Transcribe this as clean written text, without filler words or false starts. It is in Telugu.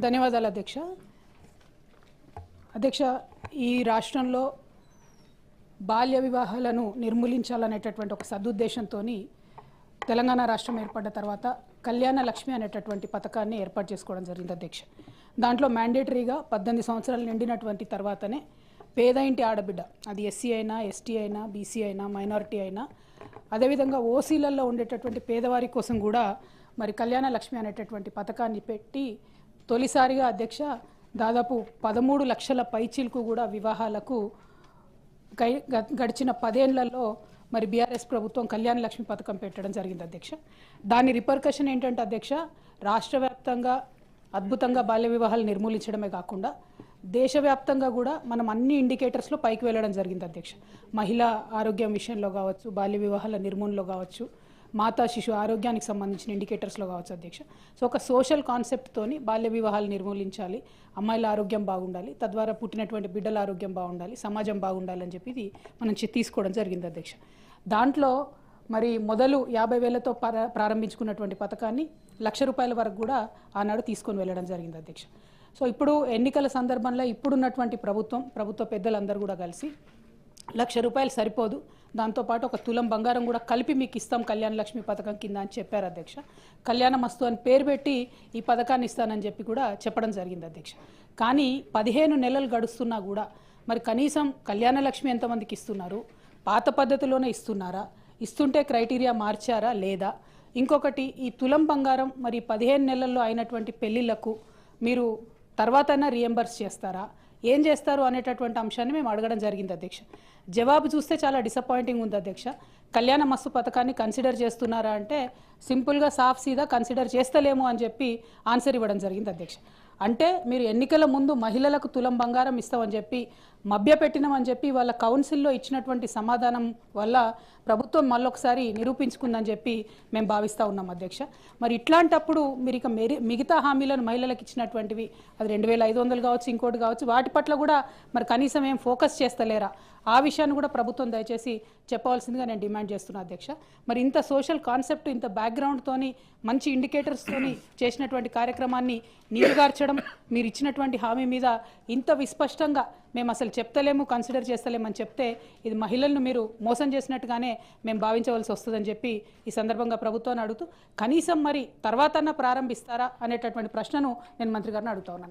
ధన్యవాదాలు అధ్యక్ష. అధ్యక్ష, ఈ రాష్ట్రంలో బాల్య వివాహాలను నిర్మూలించాలనేటటువంటి ఒక సదుద్దేశంతో తెలంగాణ రాష్ట్రం ఏర్పడ్డ తర్వాత కళ్యాణ లక్ష్మి అనేటటువంటి పథకాన్ని ఏర్పాటు చేసుకోవడం జరిగింది అధ్యక్ష. దాంట్లో మ్యాండేటరీగా 18 సంవత్సరాలు నిండినటువంటి తర్వాతనే పేద ఇంటి ఆడబిడ్డ, అది ఎస్సీ అయినా, ఎస్టీ అయినా, బీసీ అయినా, మైనారిటీ అయినా, అదేవిధంగా ఓసీలలో ఉండేటటువంటి పేదవారి కోసం కూడా మరి కళ్యాణ లక్ష్మి అనేటటువంటి పథకాన్ని పెట్టి తొలిసారిగా అధ్యక్ష దాదాపు 13 లక్షల పైచీలకు కూడా వివాహాలకు గడిచిన 10 ఏళ్లలో మరి బీఆర్ఎస్ ప్రభుత్వం కళ్యాణ లక్ష్మి పథకం పెట్టడం జరిగింది అధ్యక్ష. దాని రిపర్కషన్ ఏంటంటే అధ్యక్ష, రాష్ట్ర వ్యాప్తంగా అద్భుతంగా బాల్య వివాహాలు నిర్మూలించడమే కాకుండా దేశవ్యాప్తంగా కూడా మనం అన్ని ఇండికేటర్స్లో పైకి వెళ్ళడం జరిగింది అధ్యక్ష. మహిళా ఆరోగ్యం విషయంలో కావచ్చు, బాల్య వివాహాల నిర్మూలనలో కావచ్చు, మాతా శిశు ఆరోగ్యానికి సంబంధించిన ఇండికేటర్స్లో కావచ్చు అధ్యక్ష. సో ఒక సోషల్ కాన్సెప్ట్తోని బాల్య వివాహాలు నిర్మూలించాలి, అమ్మాయిల ఆరోగ్యం బాగుండాలి, తద్వారా పుట్టినటువంటి బిడ్డల ఆరోగ్యం బాగుండాలి, సమాజం బాగుండాలని చెప్పి ఇది మనం తీసుకోవడం జరిగింది అధ్యక్ష. దాంట్లో మరి మొదలు 50,000తో ప్రారంభించుకున్నటువంటి పథకాన్ని ₹1,00,000 వరకు కూడా ఆనాడు తీసుకొని వెళ్ళడం జరిగింది అధ్యక్ష. సో ఇప్పుడు ఎన్నికల సందర్భంలో ఇప్పుడున్నటువంటి ప్రభుత్వ పెద్దలందరూ కూడా కలిసి ₹1,00,000 సరిపోదు, దాంతోపాటు ఒక తులం బంగారం కూడా కలిపి మీకు ఇస్తాం కళ్యాణ లక్ష్మి పథకం కింద అని చెప్పారు అధ్యక్ష. కళ్యాణ మస్తు అని పేరు పెట్టి ఈ పథకాన్ని ఇస్తానని చెప్పి కూడా చెప్పడం జరిగింది అధ్యక్ష. కానీ 15 నెలలు గడుస్తున్నా కూడా మరి కనీసం కళ్యాణ లక్ష్మి ఎంతమందికి ఇస్తున్నారు, పాత పద్ధతిలోనే ఇస్తున్నారా, ఇస్తుంటే క్రైటీరియా మార్చారా లేదా, ఇంకొకటి ఈ తులం బంగారం మరి 15 నెలల్లో అయినటువంటి పెళ్లిళ్లకు మీరు తర్వాతైనా రీఎంబర్స్ చేస్తారా, ఏం చేస్తారు అనేటటువంటి అంశాన్ని మేము అడగడం జరిగింది అధ్యక్ష. జవాబు చూస్తే చాలా డిసప్పాయింటింగ్ ఉంది అధ్యక్ష. కళ్యాణ మస్తు పథకాన్ని కన్సిడర్ చేస్తున్నారా అంటే సింపుల్గా సాఫ్ సీదా కన్సిడర్ చేస్తలేము అని చెప్పి ఆన్సర్ ఇవ్వడం జరిగింది అధ్యక్ష. అంటే మీరు ఎన్నికల ముందు మహిళలకు తులం బంగారం ఇస్తామని చెప్పి మభ్యపెట్టినామని చెప్పి వాళ్ళ కౌన్సిల్లో ఇచ్చినటువంటి సమాధానం వల్ల ప్రభుత్వం మళ్ళొకసారి నిరూపించుకుందని చెప్పి మేము భావిస్తూ ఉన్నాం అధ్యక్ష. మరి ఇట్లాంటప్పుడు మీరు ఇక మిగతా హామీలను మహిళలకు ఇచ్చినటువంటివి అది 2,500 కావచ్చు, ఇంకోటి కావచ్చు, వాటి పట్ల కూడా మరి కనీసం ఏం ఫోకస్ చేస్తలేరా, ఆ విషయాన్ని కూడా ప్రభుత్వం దయచేసి చెప్పవలసిందిగా నేను డిమాండ్ చేస్తున్నాను అధ్యక్ష. మరి ఇంత సోషల్ కాన్సెప్ట్, ఇంత బ్యాక్గ్రౌండ్తోని మంచి ఇండికేటర్స్తోని చేసినటువంటి కార్యక్రమాన్ని నీరుగార్చడం, మీరు ఇచ్చినటువంటి హామీ మీద ఇంత విస్పష్టంగా మేము అసలు చెప్తలేము, కన్సిడర్ చేస్తలేమని చెప్తే ఇది మహిళలను మీరు మోసం చేసినట్టుగానే మేము భావించవలసి వస్తుందని చెప్పి ఈ సందర్భంగా ప్రభుత్వాన్ని అడుగుతూ కనీసం మరి తర్వాతన్నా ప్రారంభిస్తారా అనేటటువంటి ప్రశ్నను నేను మంత్రి గారిని అడుగుతా ఉన్నాను.